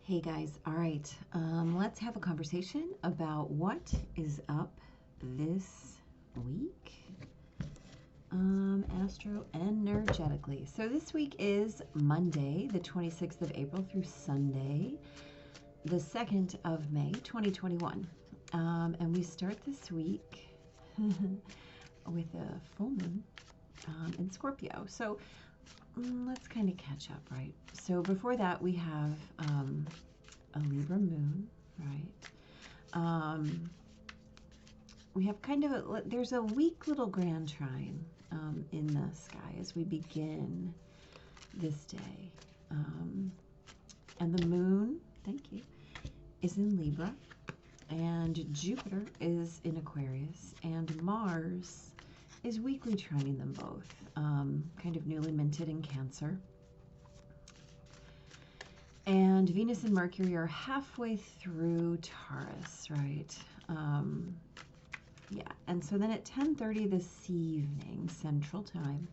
Hey guys, all right, let's have a conversation about what is up this week, astro-energetically. So this week is Monday, the 26th of April through Sunday, the 2nd of May, 2021. And we start this week with a full moon in Scorpio. So let's kind of catch up, right? So before that, we have a Libra moon, right? We have kind of there's a weak little grand trine in the sky as we begin this day. And the moon, thank you, is in Libra, and Jupiter is in Aquarius, and Mars is weakly trining them both, kind of newly minted in Cancer. And Venus and Mercury are halfway through Taurus, right? Yeah, and so then at 10:30 this evening, Central Time,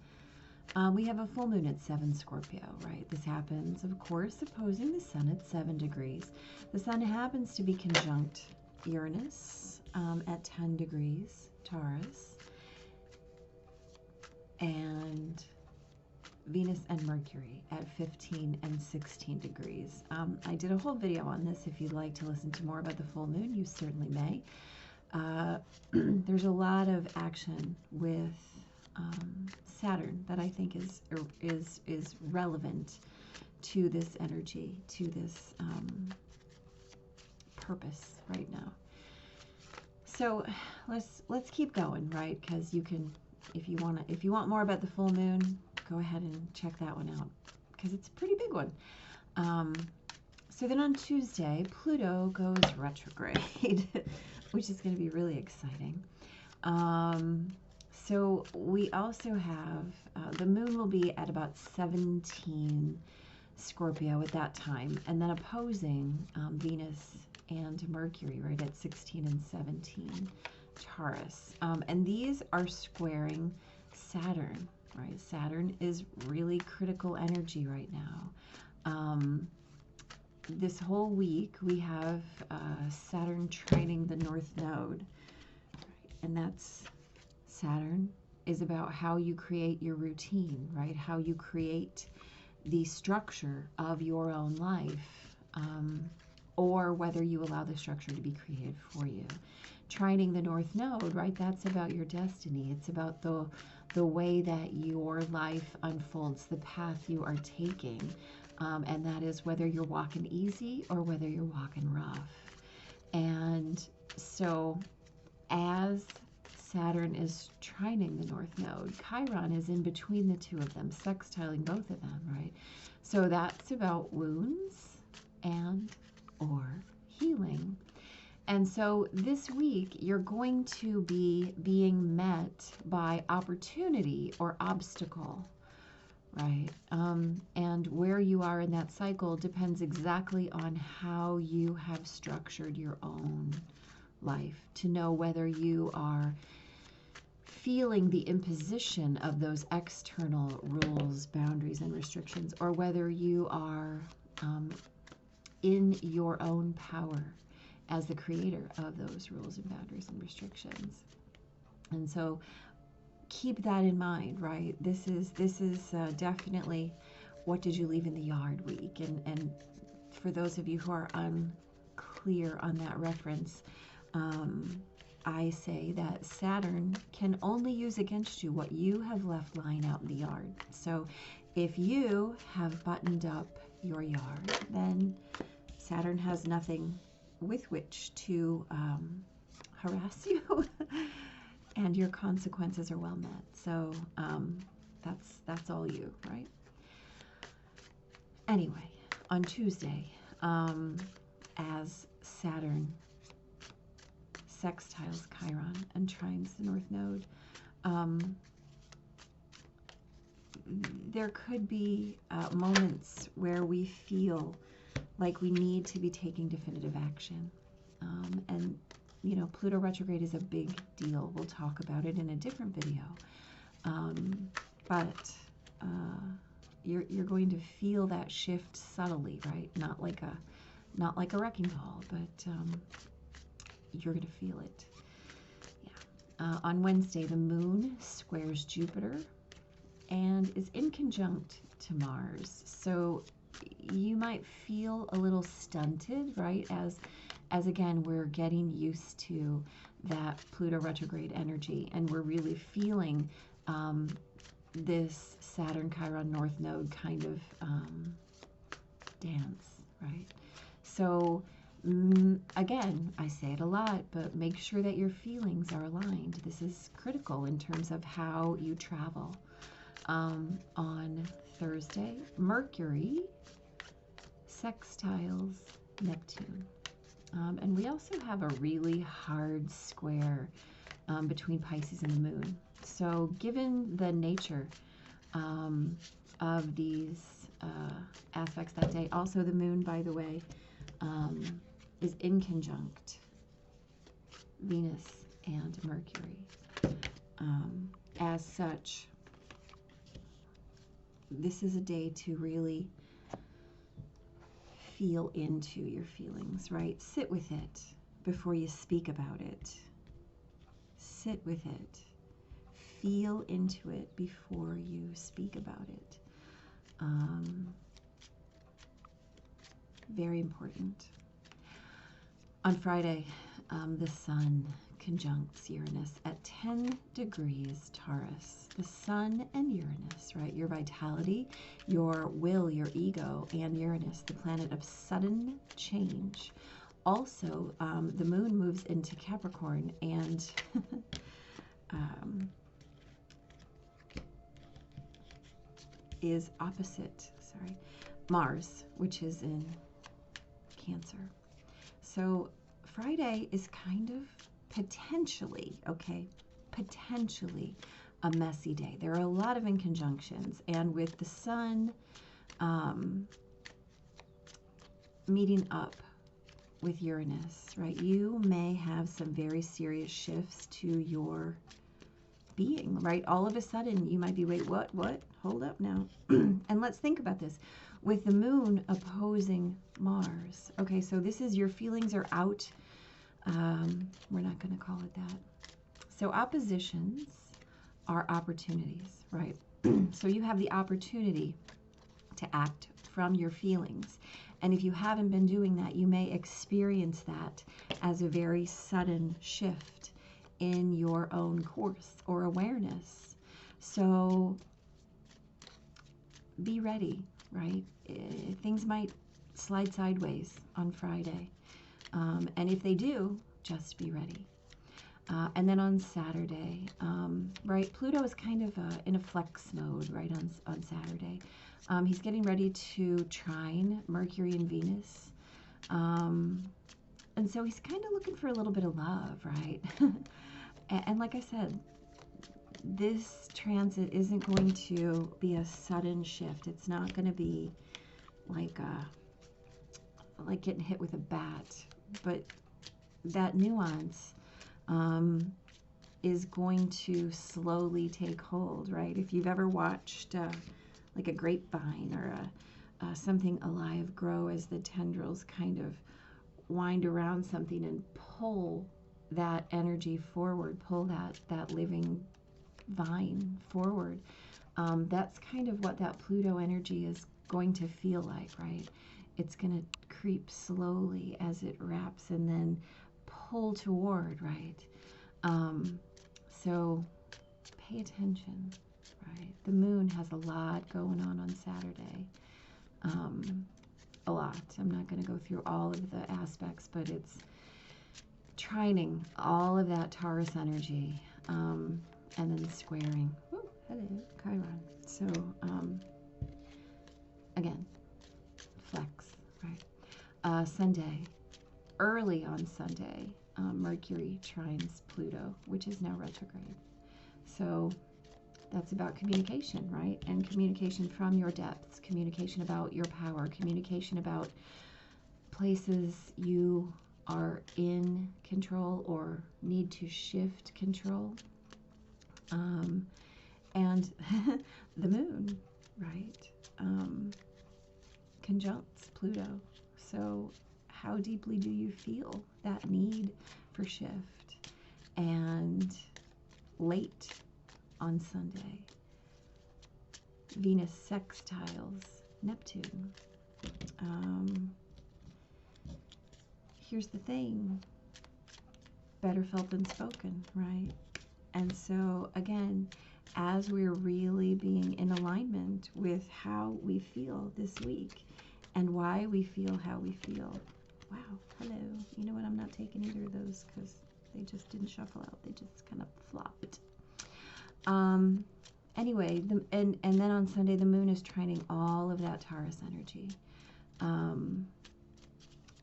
we have a full moon at 7 Scorpio, right? This happens, of course, opposing the Sun at 7 degrees. The Sun happens to be conjunct Uranus at 10 degrees Taurus, and Venus and Mercury at 15 and 16 degrees. I did a whole video on this. If you'd like to listen to more about the full moon, you certainly may. There's a lot of action with Saturn that I think is relevant to this energy, to this purpose right now. So let's keep going, right? Because you can, if you want more about the full moon, go ahead and check that one out because it's a pretty big one. So then on Tuesday, Pluto goes retrograde, which is going to be really exciting. So we also have, the moon will be at about 17 Scorpio at that time, and then opposing Venus and Mercury, right, at 16 and 17 Taurus. And these are squaring Saturn, right? Saturn is really critical energy right now. This whole week we have Saturn trining the North Node, right? And that's, Saturn is about how you create your routine, right? How you create the structure of your own life, or whether you allow the structure to be created for you. Trining the North Node, right? That's about your destiny. It's about the way that your life unfolds, the path you are taking. And that is whether you're walking easy or whether you're walking rough. And so as Saturn is trining the North Node, Chiron is in between the two of them, sextiling both of them, right? So that's about wounds and or healing. And so this week, you're going to be being met by opportunity or obstacle, right? And where you are in that cycle depends exactly on how you have structured your own life to know whether you are feeling the imposition of those external rules, boundaries, and restrictions, or whether you are in your own power as the creator of those rules and boundaries and restrictions. And so keep that in mind, right? This is definitely what did you leave in the yard week. And for those of you who are unclear on that reference, I say that Saturn can only use against you what you have left lying out in the yard. So if you have buttoned up your yard, then Saturn has nothing with which to harass you, and your consequences are well met. So that's all you, right? Anyway, on Tuesday, as Saturn sextiles Chiron and trines the North Node, there could be moments where we feel like we need to be taking definitive action. And, you know, Pluto retrograde is a big deal. We'll talk about it in a different video. But you're going to feel that shift subtly, right? Not like Not like a wrecking ball, but you're going to feel it. Yeah. On Wednesday, the moon squares Jupiter and is in conjunct to Mars. So you might feel a little stunted, right? As again, we're getting used to that Pluto retrograde energy, and we're really feeling this Saturn Chiron North Node kind of dance, right? So again, I say it a lot, but make sure that your feelings are aligned. This is critical in terms of how you travel. On Thursday, Mercury sextiles Neptune. And we also have a really hard square between Pisces and the moon. So given the nature of these aspects that day, also the moon, by the way, is in conjunct Venus and Mercury. As such, this is a day to really feel into your feelings, right? Sit with it before you speak about it. Sit with it. Feel into it before you speak about it. Very important. On Friday, the sun conjuncts Uranus at 10 degrees Taurus. The sun and Uranus, right? Your vitality, your will, your ego, and Uranus, the planet of sudden change. Also, the moon moves into Capricorn and is opposite, Mars, which is in Cancer. So Friday is kind of potentially a messy day. There are a lot of inconjunctions, and with the sun meeting up with Uranus, right, you may have some very serious shifts to your being, right? All of a sudden you might be, wait, what? Hold up now. And let's think about this. With the moon opposing Mars, okay, so this is your feelings are out. We're not going to call it that. So oppositions are opportunities, right? So you have the opportunity to act from your feelings. And if you haven't been doing that, you may experience that as a very sudden shift in your own course or awareness. So be ready, right? Things might slide sideways on Friday. And if they do, just be ready. And then on Saturday, right, Pluto is kind of in a flex mode, right, on Saturday. He's getting ready to trine Mercury and Venus. And so he's kind of looking for a little bit of love, right? And like I said, this transit isn't going to be a sudden shift. It's not going to be like getting hit with a bat. But that nuance is going to slowly take hold, right? If you've ever watched like a grapevine or something alive grow as the tendrils kind of wind around something and pull that energy forward, pull that living vine forward, that's kind of what that Pluto energy is going to feel like, right? It's going to creep slowly as it wraps and then pull toward, right? So pay attention, right? The moon has a lot going on Saturday. A lot. I'm not going to go through all of the aspects, but it's trining all of that Taurus energy, and then squaring. Ooh, hello, Chiron. So, again, flex, right? Sunday, early on Sunday, Mercury trines Pluto, which is now retrograde. So that's about communication, right? And communication from your depths, communication about your power, communication about places you are in control or need to shift control. And the moon, right, conjuncts Pluto. So how deeply do you feel that need for shift? And late on Sunday, Venus sextiles Neptune. Here's the thing, better felt than spoken, right? And so again, as we're really being in alignment with how we feel this week and why we feel how we feel. Wow, hello. You know what? I'm not taking either of those because they just didn't shuffle out. They just kind of flopped. Anyway, and then on Sunday, the moon is trining all of that Taurus energy.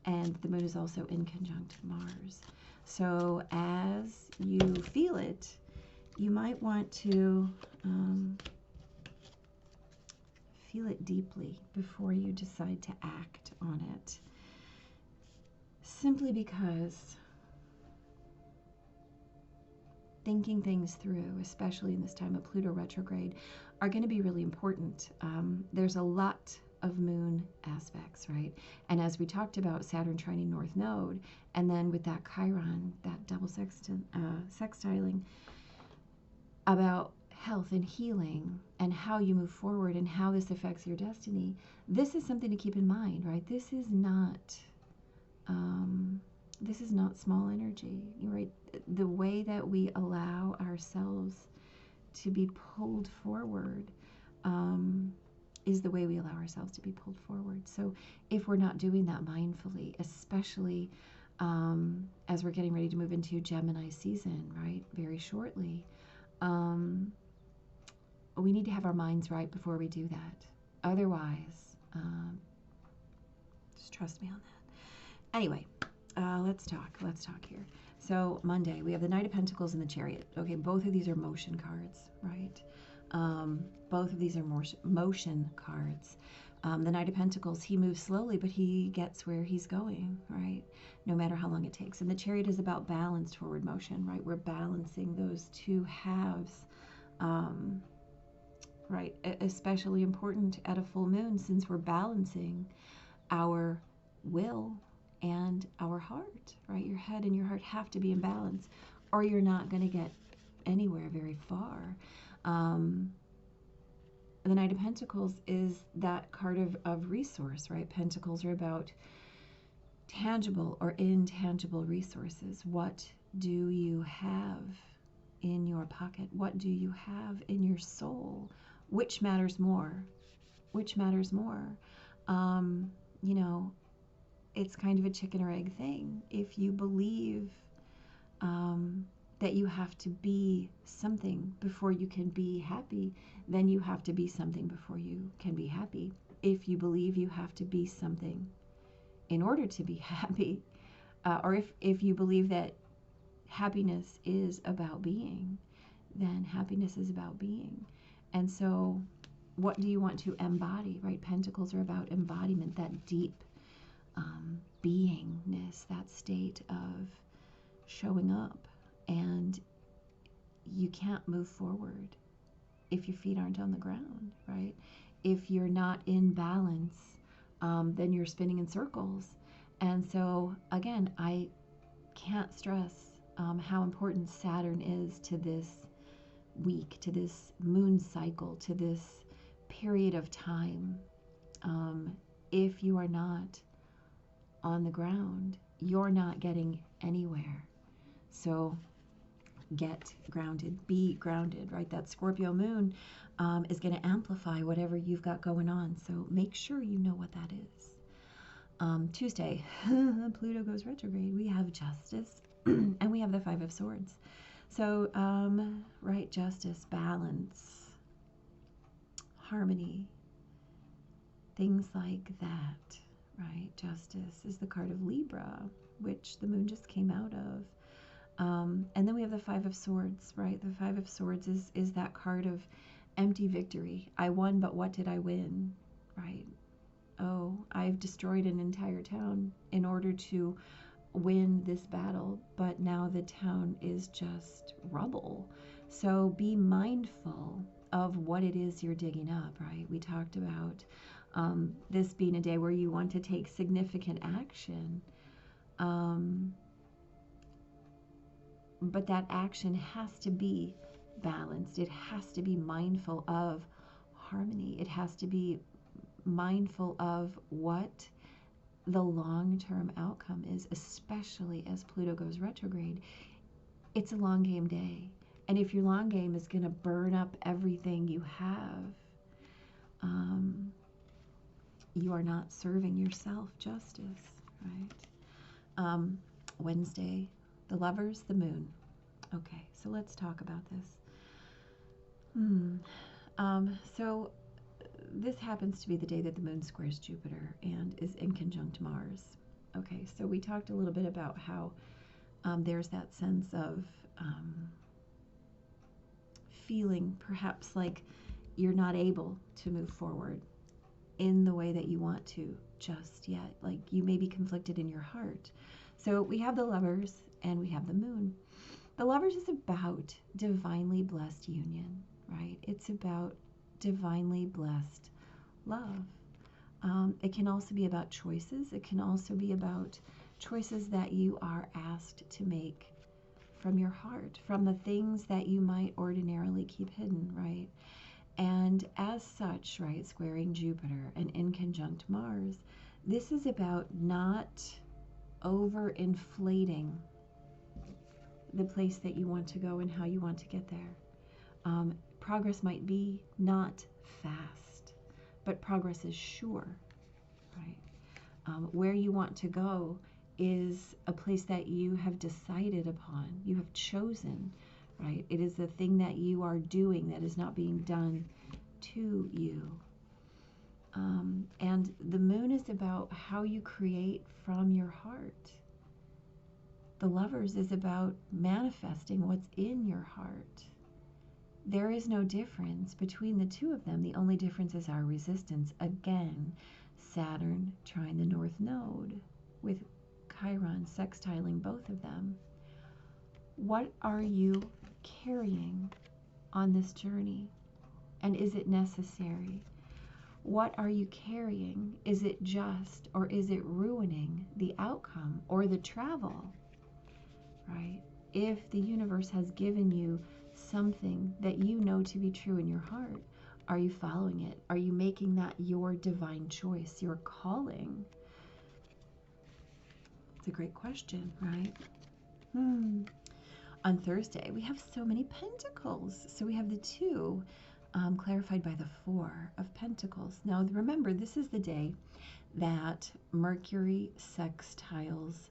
And the moon is also in conjunct Mars. So as you feel it, you might want to feel it deeply before you decide to act on it. Simply because thinking things through, especially in this time of Pluto retrograde, are going to be really important. There's a lot of moon aspects, right? And as we talked about Saturn trining North Node, and then with that Chiron, that double sextiling, about health and healing and how you move forward and how this affects your destiny, this is something to keep in mind, right? This is not small energy, right? The way that we allow ourselves to be pulled forward is the way we allow ourselves to be pulled forward. So if we're not doing that mindfully, especially as we're getting ready to move into Gemini season, right, very shortly, we need to have our minds right before we do that. Otherwise, just trust me on that. Anyway, let's talk here. So Monday, we have the Knight of Pentacles and the Chariot. Okay, both of these are motion cards, right? Both of these are motion cards. The Knight of Pentacles, he moves slowly, but he gets where he's going, right? No matter how long it takes. And the Chariot is about balanced forward motion, right? We're balancing those two halves, right? Especially important at a full moon, since we're balancing our will and our heart, right? Your head and your heart have to be in balance, or you're not going to get anywhere very far. The Knight of Pentacles is that card of resource, right? Pentacles are about tangible or intangible resources. What do you have in your pocket? What do you have in your soul? Which matters more? Which matters more? You know, it's kind of a chicken or egg thing. If you believe that you have to be something before you can be happy, then you have to be something before you can be happy. If you believe you have to be something in order to be happy, or if you believe that happiness is about being, then happiness is about being. And so what do you want to embody, right? Pentacles are about embodiment, that deep beingness, that state of showing up. And you can't move forward if your feet aren't on the ground, right? If you're not in balance, then you're spinning in circles. And so again, I can't stress how important Saturn is to this week, to this moon cycle, to this period of time. If you are not on the ground, you're not getting anywhere. So get grounded, be grounded, right? That Scorpio moon is going to amplify whatever you've got going on. So make sure you know what that is. Tuesday, Pluto goes retrograde. We have justice and we have the Five of Swords. So, right, justice, balance, harmony, things like that, right? Justice is the card of Libra, which the moon just came out of. And then we have the Five of Swords, right? The Five of Swords is that card of empty victory. I won, but what did I win, right? Oh, I've destroyed an entire town in order to win this battle, but now the town is just rubble. So be mindful of what it is you're digging up, right? We talked about This being a day where you want to take significant action. But that action has to be balanced. It has to be mindful of harmony. It has to be mindful of what the long-term outcome is, especially as Pluto goes retrograde. It's a long game day. And if your long game is going to burn up everything you have, you are not serving yourself justice, right? Wednesday, the Lovers, the Moon. Okay, so let's talk about this. So this happens to be the day that the Moon squares Jupiter and is in conjunct Mars. Okay, so we talked a little bit about how there's that sense of feeling perhaps like you're not able to move forward in the way that you want to just yet. Like you may be conflicted in your heart. So we have the Lovers and we have the Moon. The Lovers is about divinely blessed union, right? It's about divinely blessed love. It can also be about choices. It can also be about choices that you are asked to make from your heart, from the things that you might ordinarily keep hidden, right? And as such, right, squaring Jupiter and in conjunct Mars, this is about not overinflating the place that you want to go and how you want to get there. Progress might be not fast, but progress is sure, right? Where you want to go is a place that you have decided upon, you have chosen, right? It is the thing that you are doing that is not being done to you. And the Moon is about how you create from your heart. The Lovers is about manifesting what's in your heart. There is no difference between the two of them. The only difference is our resistance. Again, Saturn trine the North Node with Chiron sextiling both of them. What are you carrying on this journey? And is it necessary? What are you carrying? Is it just, or is it ruining the outcome or the travel? Right? If the universe has given you something that you know to be true in your heart, are you following it? Are you making that your divine choice, your calling? It's a great question, right? On Thursday, we have so many pentacles. So we have the 2 clarified by the 4 of pentacles. Now, remember, this is the day that Mercury sextiles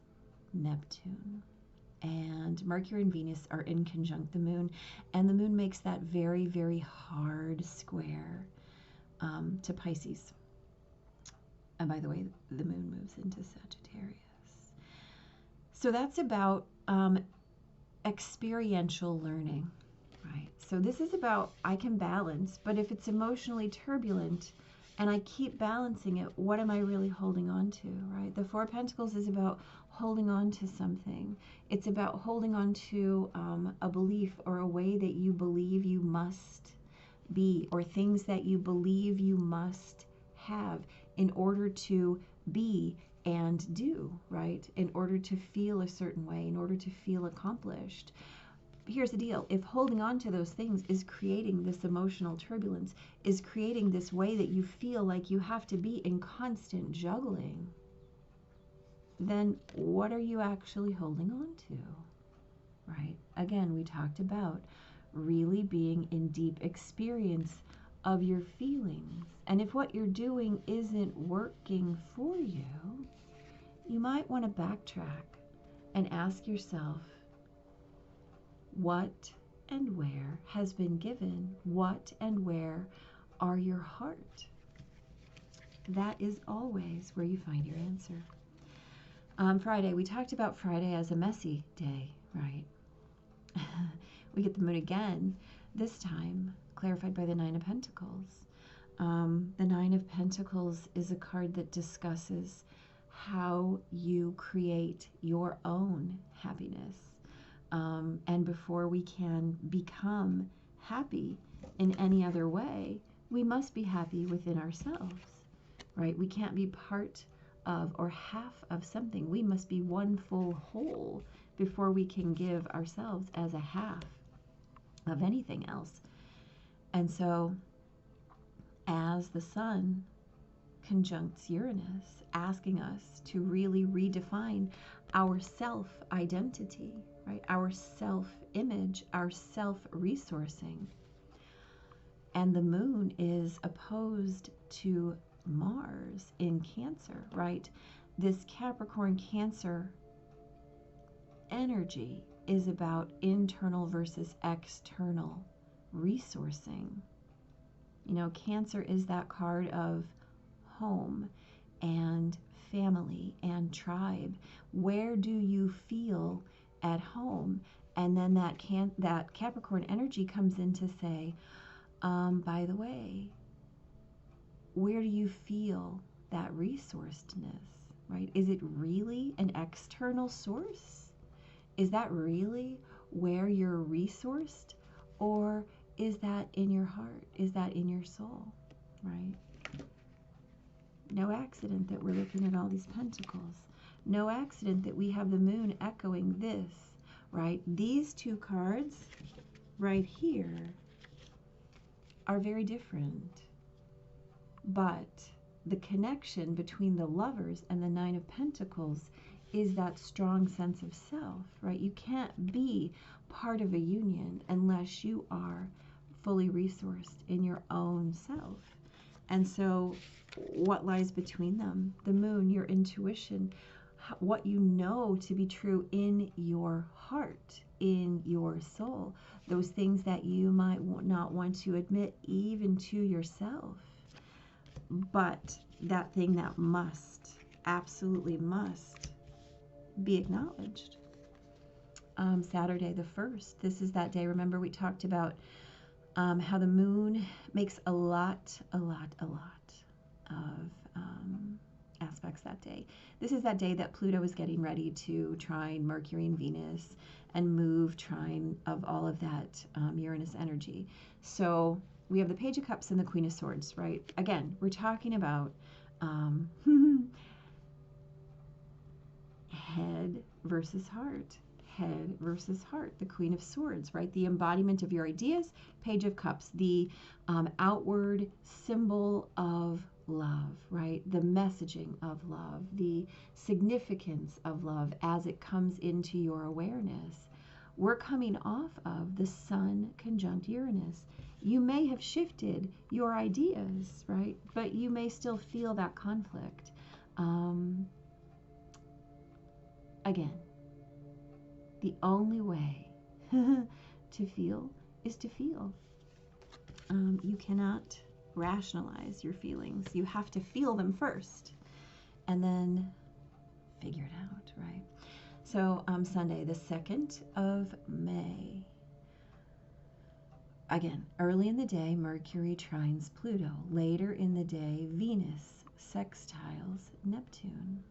Neptune. And Mercury and Venus are in conjunct the Moon. And the Moon makes that very, very hard square to Pisces. And by the way, the Moon moves into Sagittarius. So that's about experiential learning, right? So this is about I can balance, but if it's emotionally turbulent and I keep balancing it, what am I really holding on to, right? The 4 of Pentacles is about holding on to something. It's about holding on to a belief or a way that you believe you must be, or things that you believe you must have in order to be and do, right? In order to feel a certain way, in order to feel accomplished. Here's the deal. If holding on to those things is creating this emotional turbulence, is creating this way that you feel like you have to be in constant juggling, then what are you actually holding on to, right? Again, we talked about really being in deep experience of your feelings. And if what you're doing isn't working for you, you might want to backtrack and ask yourself, what and where has been given? What and where are your heart? That is always where you find your answer. Friday, we talked about Friday as a messy day, right? We get the Moon again, this time clarified by the 9 of Pentacles. The 9 of Pentacles is a card that discusses how you create your own happiness. And before we can become happy in any other way, we must be happy within ourselves. right? We can't be part of or half of something. We must be one full whole before we can give ourselves as a half of anything else. And so as the sun conjuncts Uranus, asking us to really redefine our self-identity, right? Our self-image, our self-resourcing. And the moon is opposed to Mars in Cancer, right? This Capricorn Cancer energy is about internal versus external resourcing. You know, Cancer is that card of home and family and tribe. Where do you feel at home? And then that Capricorn energy comes in to say, by the way, where do you feel that resourcedness, right? Is it really an external source? Is that really where you're resourced? Or is that in your heart? Is that in your soul, right? No accident that we're looking at all these pentacles. No accident that we have the moon echoing this, right? These two cards right here are very different. But the connection between the Lovers and the Nine of Pentacles is that strong sense of self, right? You can't be part of a union unless you are fully resourced in your own self. And so what lies between them? The moon, your intuition, what you know to be true in your heart, in your soul, those things that you might not want to admit even to yourself, but that thing that must, absolutely must be acknowledged. Saturday the 1st, this is that day. Remember we talked about how the moon makes a lot of aspects that day. This is that day that Pluto is getting ready to trine Mercury and Venus and move trine of all of that Uranus energy. So we have the Page of Cups and the Queen of Swords, right? Again, we're talking about head versus heart. Head versus heart. The Queen of Swords, right? The embodiment of your ideas. Page of Cups, the outward symbol of love, right? The messaging of love, the significance of love as it comes into your awareness. We're coming off of the Sun conjunct Uranus. You may have shifted your ideas, right? But you may still feel that conflict. Again, the only way to feel is to feel. You cannot rationalize your feelings. You have to feel them first and then figure it out, right? So Sunday, the 2nd of May. Again, early in the day, Mercury trines Pluto. Later in the day, Venus sextiles Neptune.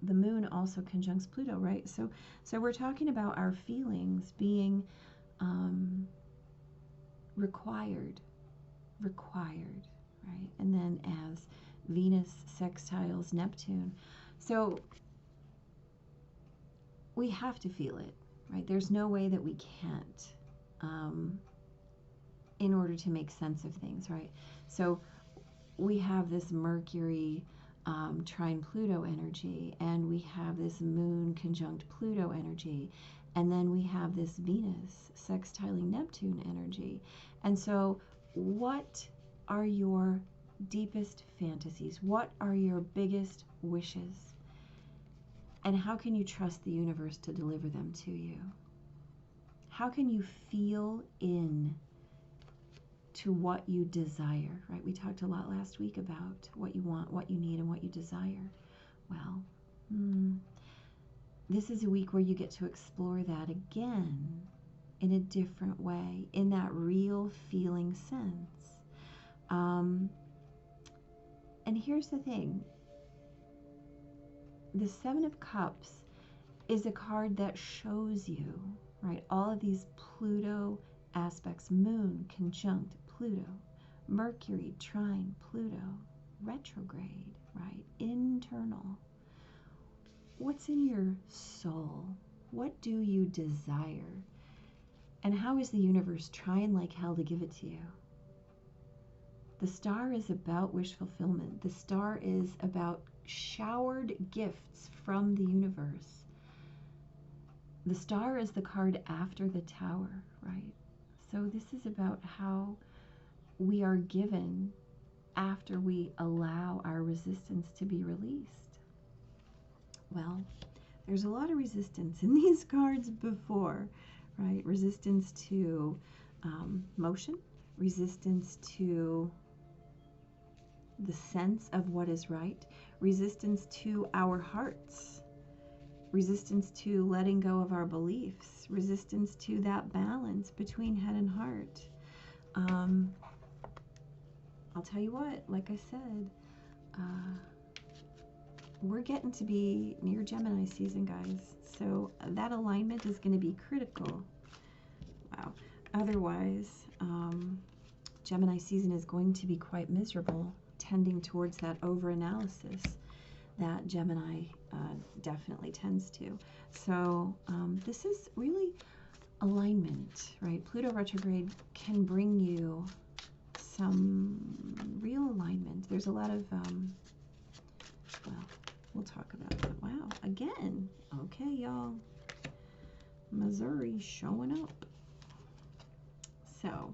The moon also conjuncts Pluto, right? So we're talking about our feelings being required, right? And then as Venus sextiles Neptune. So we have to feel it, right? There's no way that we can't in order to make sense of things, right? So we have this Mercury trine Pluto energy, and we have this moon conjunct Pluto energy, and then we have this Venus sextiling Neptune energy. And so what are your deepest fantasies? What are your biggest wishes? And how can you trust the universe to deliver them to you? How can you feel in to what you desire, right? We talked a lot last week about what you want, what you need, and what you desire. Well, this is a week where you get to explore that again in a different way, in that real feeling sense. And here's the thing. The 7 of Cups is a card that shows you, right, all of these Pluto aspects. Moon conjunct Pluto, Mercury trine Pluto, retrograde, right? Internal. What's in your soul? What do you desire? And how is the universe trying like hell to give it to you? The star is about wish fulfillment. The star is about showered gifts from the universe. The star is the card after the tower, right? So this is about how we are given after we allow our resistance to be released. Well, there's a lot of resistance in these cards before, right? Resistance to motion, resistance to the sense of what is right, resistance to our hearts, resistance to letting go of our beliefs, resistance to that balance between head and heart. I'll tell you what, like I said, we're getting to be near Gemini season, guys. So that alignment is going to be critical. Wow. Otherwise, Gemini season is going to be quite miserable, tending towards that over-analysis that Gemini definitely tends to. So this is really alignment, right? Pluto retrograde can bring you some real alignment. There's a lot of, well, we'll talk about that. Wow, again. Okay, y'all. Missouri showing up. So,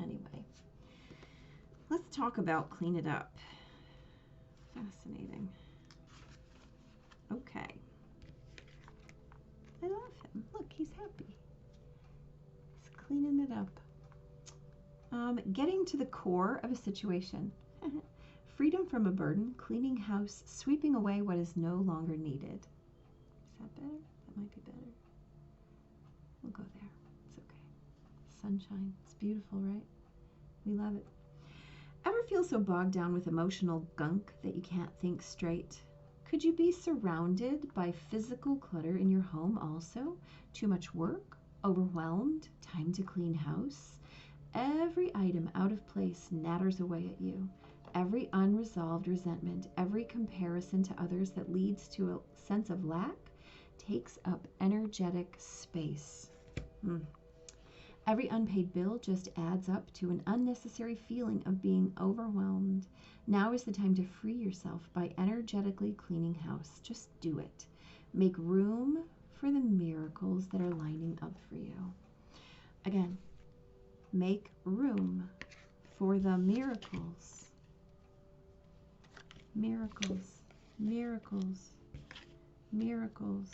anyway, let's talk about clean it up. Fascinating. Okay. I love him. Look, he's happy. He's cleaning it up. Getting to the core of a situation. Freedom from a burden, cleaning house, sweeping away what is no longer needed. Is that better? That might be better. We'll go there. It's okay. Sunshine. It's beautiful, right? We love it. Ever feel so bogged down with emotional gunk that you can't think straight? Could you be surrounded by physical clutter in your home also? Too much work? Overwhelmed? Time to clean house? Every item out of place natters away at you. Every unresolved resentment, every comparison to others that leads to a sense of lack takes up energetic space. Every unpaid bill just adds up to an unnecessary feeling of being overwhelmed. Now is the time to free yourself by energetically cleaning house. Just do it. Make room for the miracles that are lining up for you. Again, make room for the miracles. Miracles, miracles, miracles,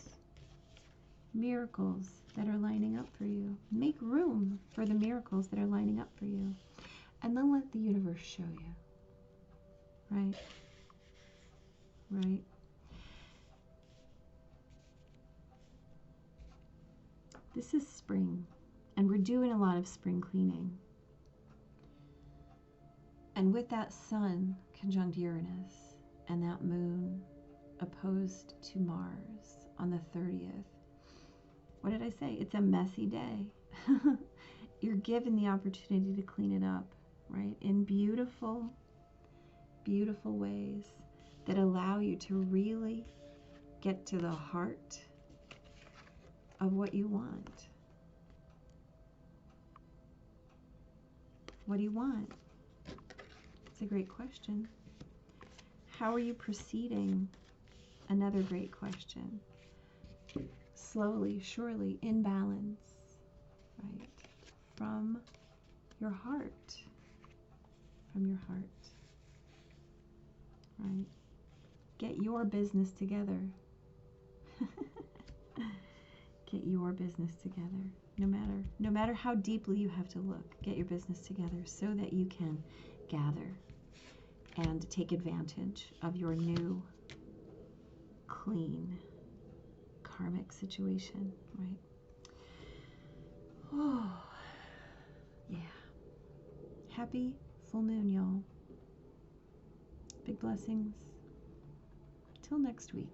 miracles that are lining up for you. Make room for the miracles that are lining up for you. And then let the universe show you. Right? Right? This is spring, and we're doing a lot of spring cleaning. And with that sun conjunct Uranus and that moon opposed to Mars on the 30th, what did I say? It's a messy day. You're given the opportunity to clean it up, right? In beautiful, beautiful ways that allow you to really get to the heart of what you want. What do you want? It's a great question. How are you proceeding? Another great question. Slowly, surely, in balance, right? From your heart. From your heart. Right? Get your business together. Get your business together. No matter how deeply you have to look, get your business together so that you can gather and take advantage of your new, clean, karmic situation, right? Oh, yeah. Happy full moon, y'all. Big blessings. Till next week.